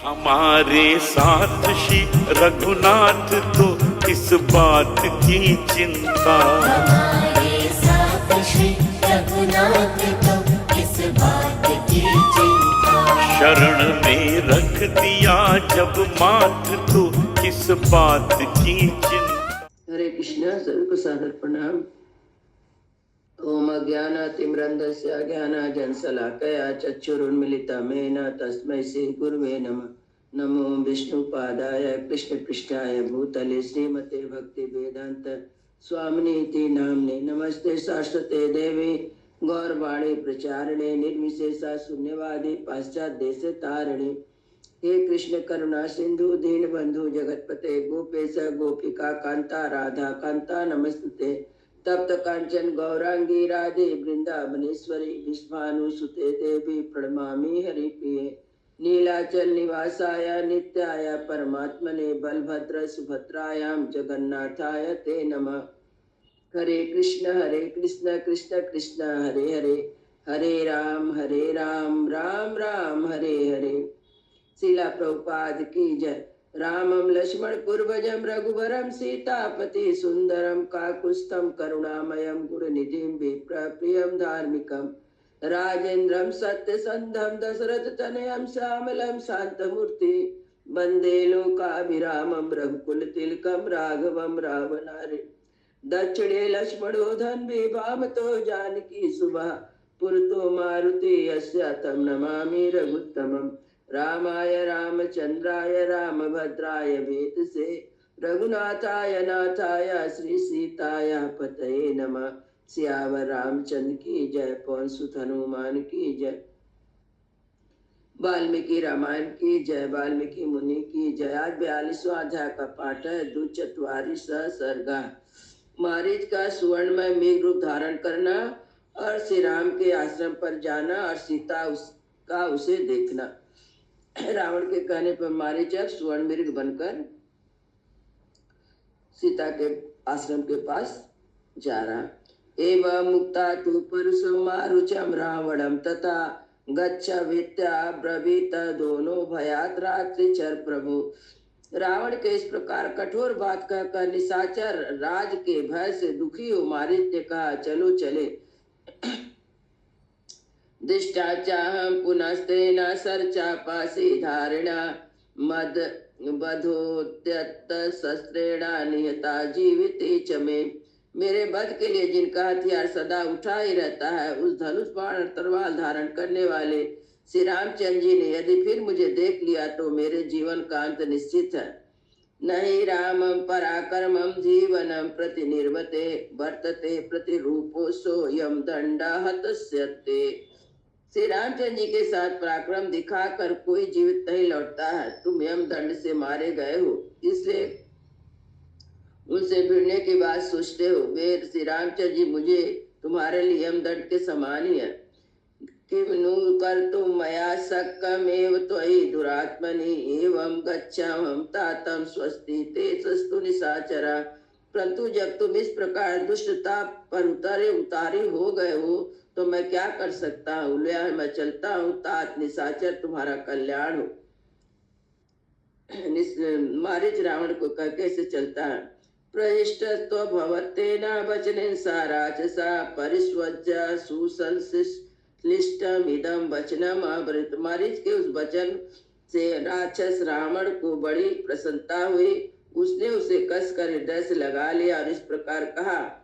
हमारे साथ श्री रघुनाथ तो किस बात की चिंता, हमारे साथ श्री रघुनाथ तो किस बात की चिंता। शरण में रख दिया जब माथ तो किस बात की चिंता। हरे कृष्णा। सभी को सादर प्रणाम। ओम अज्ञानातिमिरन्धस्य ज्ञानाञ्जनशलाकया चक्षुरुन्मीलितं येन तस्मै श्री गुरुवे नमः। नमो विष्णुपादाय कृष्णपृष्ठाय भूतले श्रीमते भक्तिवेदांत स्वामिनीति नाम्ने। नमस्ते सरस्वते देवी गौरवाणी प्रचारिणे निर्विशेषा शून्यवादी पाश्चात्यदेशतारिणे। हे कृष्ण करुणा सिंधु दीनबंधु जगतपते गोपेश गोपिका कांता राधा कांता नमस्तुते। तप्त कांचन गौरांगी राधे वृंदावनेश्वरी विश्वानुसुते देवी प्रणमामि हरिप्रिये। नीलाचल निवासाय नित्याय परमात्मने बलभद्र सुभद्रायां जगन्नाथाय ते नमः। हरे कृष्ण कृष्ण कृष्ण हरे हरे, हरे राम राम राम हरे हरे। शिला प्रभुपाद की जय। रामं लक्ष्मण पूर्वजं रघुवरं सीतापति सुंदरं काकुत्स्थं करुणामयं गुरुनिधिं विप्रप्रियं धार्मिकं राजेन्द्रं सत्यसन्धं दशरथतनयं श्यामलं शान्तमूर्ति वन्दे लोकाभिरामं रघुकुलतिलकं राघवं रावणारे। दक्षिणे लक्ष्मणो धन्वी वामतो जानकी सुभा पुरतो मारुति यस्य तं नमामि रघुत्तमम्। रामाय रामचंद्राय रामभद्राय वेतसे रघुनाथाय नाथाय श्री सीताय पतये नमः। सियावर रामचंद्र की जय, पवन सुत हनुमान की जय, वाल्मीकि रामायण की जय, वाल्मीकि मुनि की जय। आज 42वां अध्याय का पाठ है। दुचत्वारि सर्गा। मारीच का सुवर्णमय मेघ रूप धारण करना और श्री राम के आश्रम पर जाना और सीता का उसे देखना। रावण के कहने पर मारीच स्वर्ण मृग बनकर सीता के आश्रम के पास जा रहा। एवं मुक्ता तु परुषं मारुचम रावणम तथा गच्छ वित्या ब्रवीत दोनों भयात रात्रि चर प्रभु। रावण के इस प्रकार कठोर बात कहकर निशाचर राज के भय से दुखी हो मारीच ने कहा, चलो चले। दिष्टाचाहं पुनस्तेन सर्चापासी धारिणा मद बधोद्यत शस्त्रेणा निहता जीविते च मे। मेरे वध के लिए जिनका हथियार सदा उठा ही रहता है, उस धनुष बाण और तलवार धारण करने वाले श्री रामचंद्र जी ने यदि फिर मुझे देख लिया तो मेरे जीवन का अंत निश्चित है। नहीं रामं पराक्रमं जीवनं प्रति निर्वते वर्तते प्रतिरूपो सोऽयं दंडा हतस्यते। श्री रामचंद्र जी के साथ पराक्रम दिखाकर कोई जीवित नहीं लौटता है। तुम यम दंड से मारे गए हो, इसलिए उनसे भिड़ने की बात सोचते हो। वे श्री रामचंद्र जी मुझे तुम्हारे लिए यम दंड के समान ही है। किम नु कर्तुं मया शक्यमेव त्वयि दुरात्मनि एवं गच्छामः तातं स्वस्ति ते सस्तु निशाचरा। परंतु जब तुम इस प्रकार दुष्टता पर उतारे हो गए हो तो मैं क्या कर सकता हूँ। मैं चलता हूँ, तात निशाचर तुम्हारा कल्याण हो। मारीच रावण को कह कैसे चलता है। प्रहिष्टस्त्व भवतेन वचनेन सा राक्षसा परिष्वज्य सुसंश्लिष्टम इदं वचनम आवृत। मारीच के उस वचन से राक्षस रावण को बड़ी प्रसन्नता हुई। उसने उसे कसकर हृदय से लगा लिया और इस प्रकार कहा,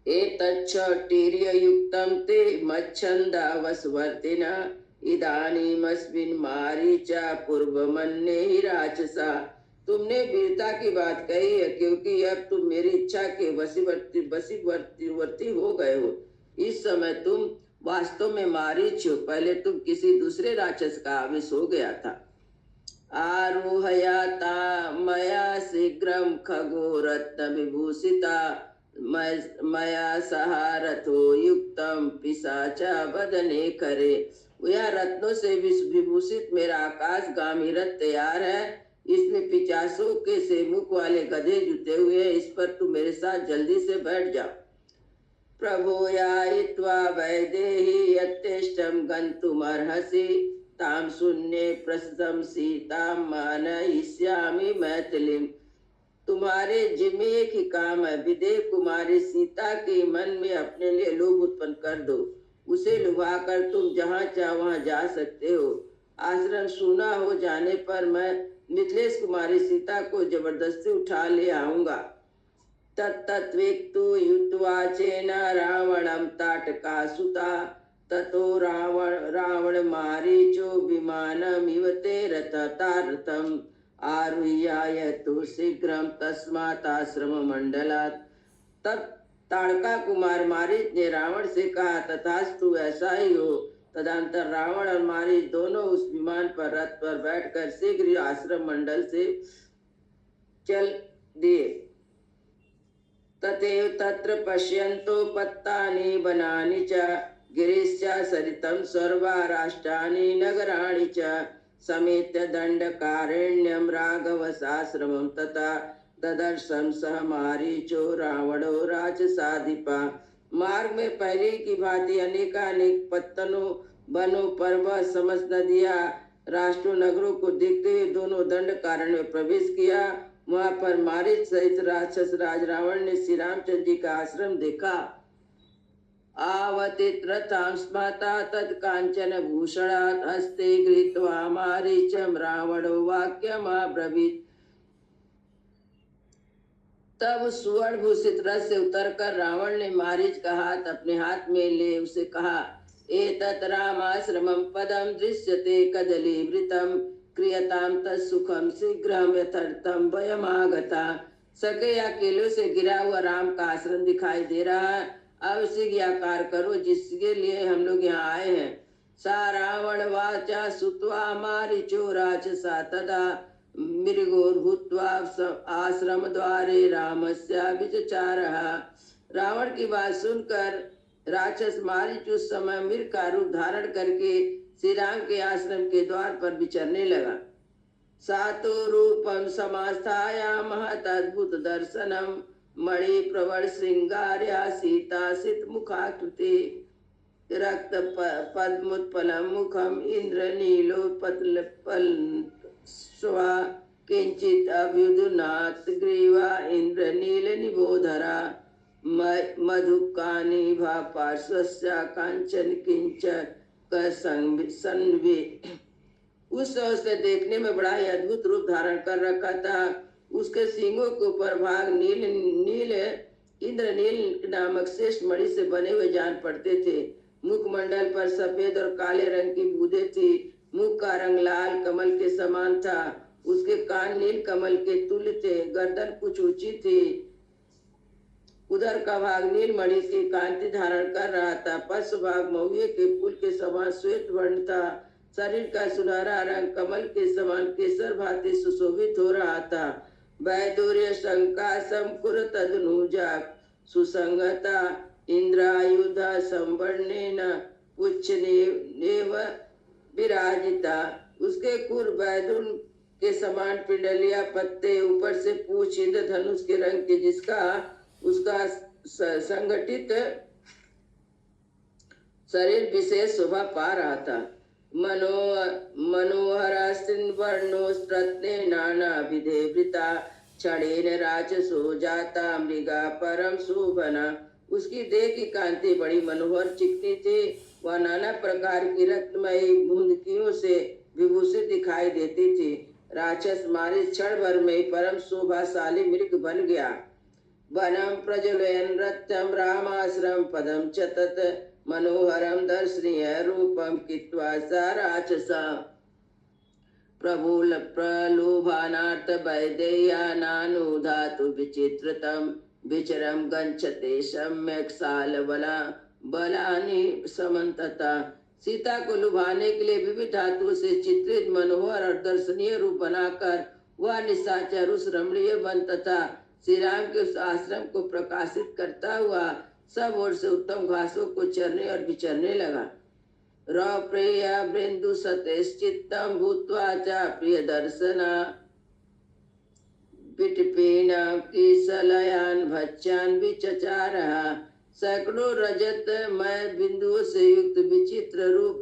एतच्छटीर्ययुक्तं ते मच्छन्दावसवर्तिना इदानीमस्मिन् मारीचा पूर्वमन्ये राक्षसा। तुमने वीरता की बात कही है, क्योंकि अब तुम मेरी इच्छा के वशीवर्ती हो गए हो। इस समय तुम वास्तव में मारीच हो, पहले तुम किसी दूसरे राक्षस का आवेश हो गया था। आरोहयाता मया शीघ्रं खगो रत्न विभूषिता मया सहारथो युक्तम पिशाचा वदने करे। यह रत्नों से विभूषित मेरा आकाशगामी रथ तैयार है। इसमें पिचासों के से मुख वाले गधे जुटे हुए हैं। इस पर तुम मेरे साथ जल्दी से बैठ जाओ। प्रभो यायित्वा वैदेही यत्तेष्टं गन्तुमर्हसि ताम शून्य प्रसतम सीता मानयिष्यामि मैथिलीम। तुम्हारे जिम्मे एक ही काम है, विदेह कुमारी सीता के मन में अपने लिए लोभ उत्पन्न कर दो। उसे लुभाकर तुम जहाँ चाहो वहाँ जा सकते हो। आश्रम सूना हो जाने पर मैं मिथिलेश कुमारी सीता को जबरदस्ती उठा ले आऊंगा। तत्तत्वेक्तु युत्वा चेन रावणं ताटकासुता ततो रावण मारीचो विमानमिव ते रथम् आरुह्याय तु शीघ्रं तस्मात् आश्रम मंडलात्। तब ताड़का कुमार मारीच ने रावण से कहा, तथास्तु ऐसा ही हो। तदंतर रावण और मारीच दोनों उस विमान पर रथ पर बैठकर शीघ्र ही आश्रम मंडल से चल दिए। तथैव तत्र पश्यन्तो पत्तानि वनानि च गिरिश्च सरितं सर्वा राष्ट्राणि नगराणि च समेत्य दंडकारण्यम राघवसाश्रमं तथा ददर्शं सह मारीचो रावणो राजसाधिपा। मार्ग में पहले की भांति अनेकानेक पत्तनों वनों पर्वत समस्त नदियां राष्ट्रों नगरों को देखते हुए दोनों दंडकारण्य में प्रवेश किया। वहां पर मारीच सहित राक्षस राज रावण ने श्री रामचंद्र जी का आश्रम देखा। आवतित्रतां स्मता तत्कांचन भूषणात् हस्ते गृहीत्वा मारीचं रावणो वाक्यमब्रवीत्। तब सुवर्ण भूषित रथ से उतरकर रावण ने मारीच का हाथ अपने हाथ में ले उसे कहा, एतत् रामाश्रमं पदं दृश्यते कदलीवृतं क्रियतां तत्सुखं शीघ्रं यथार्थं वयमागता। सके या केलों से गिरा हुआ राम का आश्रम दिखाई दे रहा है, अब आकार करो जिसके लिए हम लोग यहाँ आए हैं। सा रावण वाचा सुत्वा मारीचो राक्षसा तदा मृगोर्भूत्वा आश्रम द्वारे रामस्य विचचारः। रावण की बात सुनकर राक्षस मारीच उस समय मृग का रूप धारण करके श्री राम के आश्रम के द्वार पर विचरने लगा। सातो रूपम समास्थाय महत अद्भुत दर्शनम मणि प्रवर श्रृंगार्या सीता सित मुखाकृति रक्त पद्मोत्पलम मुखम इंद्र नीलो पतल स्वा किंचित अभ्युदनात् ग्रीवा इंद्र नील निबोधरा मधुकानि भा पार्श्वस्य कांचन किंच कसंवे। उस से देखने में बड़ा ही अद्भुत रूप धारण कर रखा था। उसके सींगों के ऊपर भाग नील इंद्रनील नामक श्रेष्ठ मणि से बने हुए जान पड़ते थे। मुखमंडल पर सफेद और काले रंग की बूंदें थी। मुख का रंग लाल कमल के समान था। उसके कान नील कमल के तुल्य थे। गर्दन कुछ ऊंची थी। उधर का भाग नील मणि की कांति धारण कर रहा था। पश्च भाग महुए के फूल के समान श्वेत वर्ण था। शरीर का सुनहरा रंग कमल के समान केसर भांति सुशोभित हो रहा था। वैदूर्य शंका समकुर तदनुजा सुसंगता इंद्रायुध संवर्णेन पुच्छनेव विराजिता। उसके कुर वैदुन के समान पिंडलिया पत्ते, ऊपर से पूछ इंद्र धनुष के रंग के, जिसका उसका संगठित शरीर विशेष शोभा पा रहा था। मनोहरा वर्णो रत्ने नाना विधे वृता क्षणेन राजसो जाता मृगा परम शोभना। उसकी देह की कांति बड़ी मनोहर चिकनी थी। वह नाना प्रकार की रत्नमयी बूंदकियों से विभूषित दिखाई देती थी। राक्षस मारी क्षण भर में परम शोभाशाली मृग बन गया। वनम प्रज्वलयन् रथ्यं रामाश्रम पदम च तत् मनोहरम दर्शनीय रूपम कित्वा सा राक्षसा प्रभुल प्रलोभानार्थ वैदेह्यानानुधातु विचित्रतम विचरम गच्छते सम्यक साल बलानि समन्तता। सीता को लुभाने के लिए विविध धातुओं से चित्रित मनोहर और दर्शनीय रूप बनाकर वह निशाचर उस रमणीय वन तथा श्री राम के उस आश्रम को प्रकाशित करता हुआ सब ओर से उत्तम घासों को चरने और विचरने लगा। प्रिया बिंदु सतेश्चित्तम भूत्वा च प्रिय दर्शना पिटपेन किसलयान भच्यान विचचारः। सैकड़ों रजत मय बिंदुओं से युक्त विचित्र रूप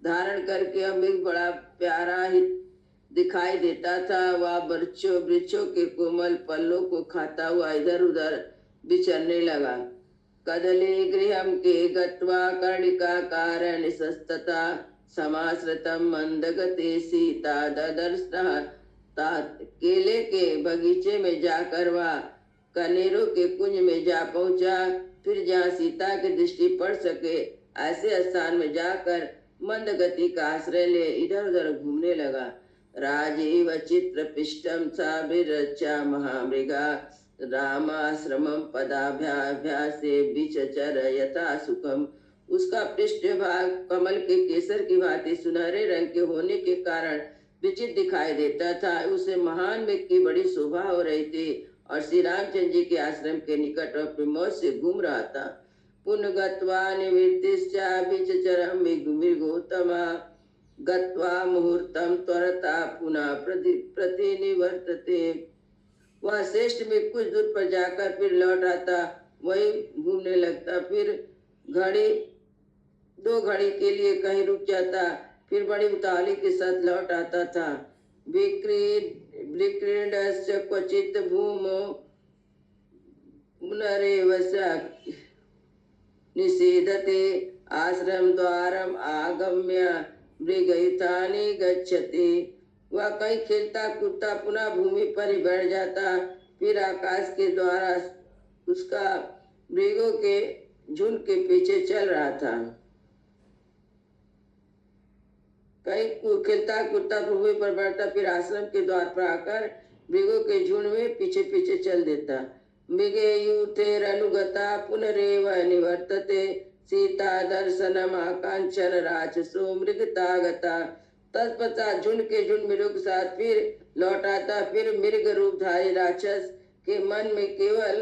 धारण करके अमृत बड़ा प्यारा ही दिखाई देता था। वह वृक्षों वृक्षों के कोमल पल्लों को खाता हुआ इधर उधर विचरने लगा। कदली गृहम के गत्वा कर्णिकाकार निसस्तता समाश्रितम मंदगते सीता ददर्शः। केले के बगीचे में जाकर वह कनेरों के कुंज में जा पहुंचा। फिर जहाँ सीता की दृष्टि पड़ सके ऐसे स्थान में जाकर मंद गति का आश्रय ले इधर उधर घूमने लगा। राजीव चित्र पिष्टम सा विरचा महामृगा रामाश्रमम पदाभ्यासे विचचर यथा सुखम। उसका पृष्ठ भाग कमल के केसर की भांति सुनहरे रंग के होने के कारण विचित्र दिखाई देता था। उसे महान मेघ की बड़ी शोभा हो रही थी और श्री रामचंद्र जी के आश्रम के निकट अपनी मौज से घूम रहा था। पुनगत्वा निवृत्तिश्च विचचरं मृगोत्तमा गत्वा मुहूर्तम त्वरता पुनः प्रतिनिवर्तते। वह श्रेष्ठ में कुछ दूर पर जाकर फिर लौट आता, वही घूमने लगता, फिर दो घड़ी के लिए कहीं रुक जाता, फिर बड़ी उतावली के साथ लौट आता था। विक्रीडश्च क्वचित भूमो पुनरेव निषेधते आश्रम द्वारम आगम्य मृगयुतानि गच्छति। वह कहीं खेलता कूदता पुनः भूमि पर ही बैठ जाता, फिर आकाश के द्वारा उसका मृगों के झुंड के पीछे चल रहा था। कहीं खेलता कूदता भूमि पर बैठता, फिर आश्रम के द्वार पर आकर मृगों के झुंड में पीछे पीछे चल देता। मृगे यूथेरनुगता पुनरेव निवर्तते सीता दर्शनम आकांक्षन राक्षसो मृगतागता। तत्पश्चात झुंड के झुंड मृगों के साथ फिर लौट आता, फिर मृग रूपधारी राक्षस के मन में केवल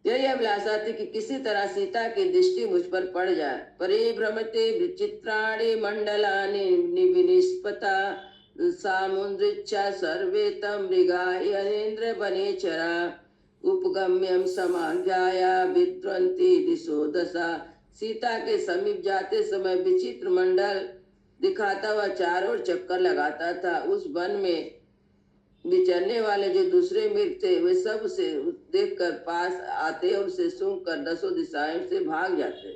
यही अभिलाषा थी कि किसी तरह सीता की दृष्टि मुझ पर पड़ जाए। परिभ्रमते विचित्राणि मंडलानि निविनिष्पता सामुद्रिच्छा सर्वे तम मृगायनेन्द्र वनेचरा उपगम्यम समाज्ञाया विद्वंती दिशो दशा। सीता के समीप जाते समय विचित्र मंडल दिखाता हुआ चारों ओर चक्कर लगाता था। उस वन में विचरने वाले जो दूसरे मृग थे वे सब उसे देखकर पास आते और उसे सूंघकर दसों दिशाओं से भाग जाते।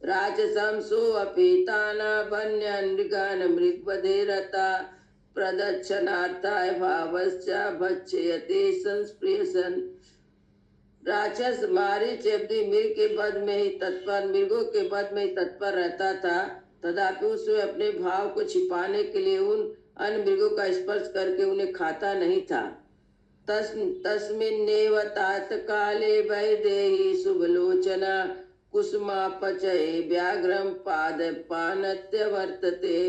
राजसम सो अपीताना वन्य मृगान मृगवधे रता प्रदक्षिणार्थाय भावश्च भक्षयते संस्पृहसन। राक्षस मारीच यदि मृग के वध में ही तत्पर मृगों के वध में ही तत्पर रहता था, तथापि उसमें अपने भाव को छिपाने के लिए उन अन्य मृगों का स्पर्श करके उन्हें खाता नहीं था। तस्मिन्नेव तात काले वैदेही शुभलोचना कुसुमापचये व्याघ्रम पादपानत्य वर्तते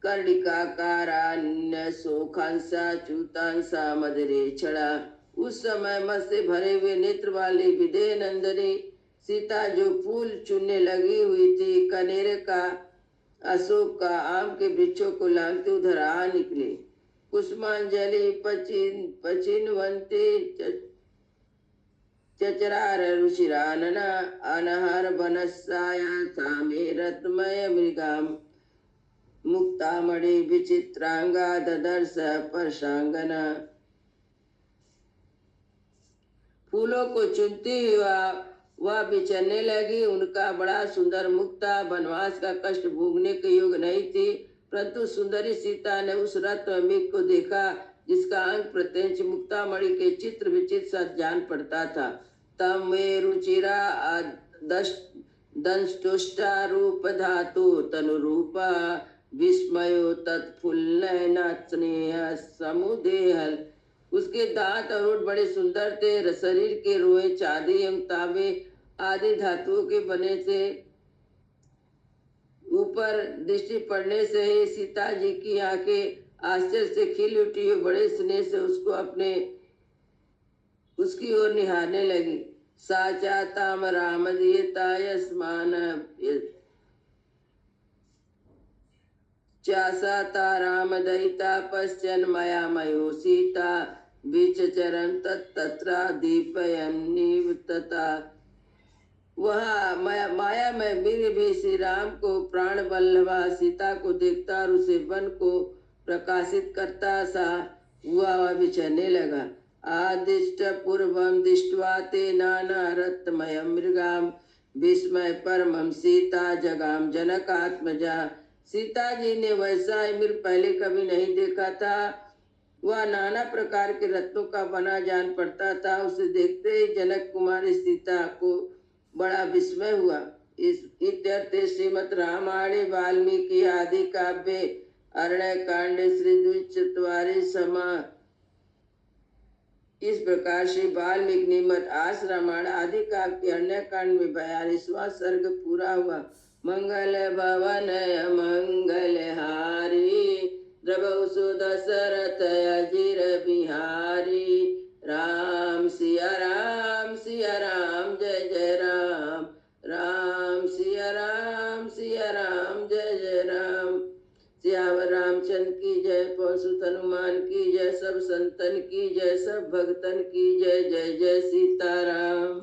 कर्णिकाकारान्य शोखांसा च्युतांसा मदरे छड़ा। उस समय मत से भरे हुए नेत्र वाली विदेह नंदनी सीता जो फूल चुनने लगी हुई थी, कनेरे का अशोक का आम के वृक्षों को लांघते उधर आ निकली। कुसुमांजलि पचिनवंती चचरार रुचिरानना अनहर बनस्साया सामे रत्मय मृगाम मुक्तामणि विचित्रांगा ददर्श परशांगना। फूलों को चुनती हुआ वह बिचरने लगी। उनका बड़ा सुंदर मुक्ता वनवास का कष्ट भोगने के योग्य नहीं थी, परंतु सुंदरी सीता ने उस रत्न मृग को देखा जिसका अंग प्रत्यंच मुक्तामणि के चित्र विचित्र सा जान पड़ता था। तम वे रुचिरा दंष्टुष्टा रूप धातु तनुरूपा विस्मयो तत्फुल्लना स्नेह समुदेहल। उसके दांत और होंठ बड़े सुंदर थे। शरीर के रोए चांदी एवं तांबे आदि धातुओं के बने थे। ऊपर दृष्टि पड़ने से ही सीता जी की आंखें आश्चर्य से खिल उठी और बड़े स्नेह से उसकी ओर निहारने लगी। साचा ताम राम दियता यस्मान चासा राम दयिता पश्चन मया मयो सीता विचचरन् तत्रा दीपयन्निवतता। वह माया में वीर भी श्री राम को प्राण वल्लभा सीता को देखता और उसे वन को प्रकाशित करता सा हुआ वह विचरने लगा। आदिष्ट पूर्वम दृष्ट्वा ते नाना रत्नमयं मृगाम विस्मय परमं सीता जगाम जनकात्मजा। सीता जी ने वैसा मृग पहले कभी नहीं देखा था। वह नाना प्रकार के रत्नों का बना जान पड़ता था। उसे देखते ही जनक कुमारी सीता को बड़ा विस्मय हुआ। इस इत्यर्थे श्रीमद् रामायणे वाल्मीकि आदि काव्ये अरण्य कांडे श्री द्विचत्वारि समा। इस प्रकार श्री वाल्मीकि निमित्त आस रामायण आदि काव्य के अरण्य कांड में 42वां सर्ग पूरा हुआ। मंगल भवन मंगल हारी द्रवसु दशरथ अजिर बिहारी। राम सिया राम जय जय राम। राम सिया राम जय जय राम। सियावर रामचंद्र की जय, पवन सुत हनुमान की जय, सब संतन की जय, सब भक्तन की जय। जय जय सीताराम।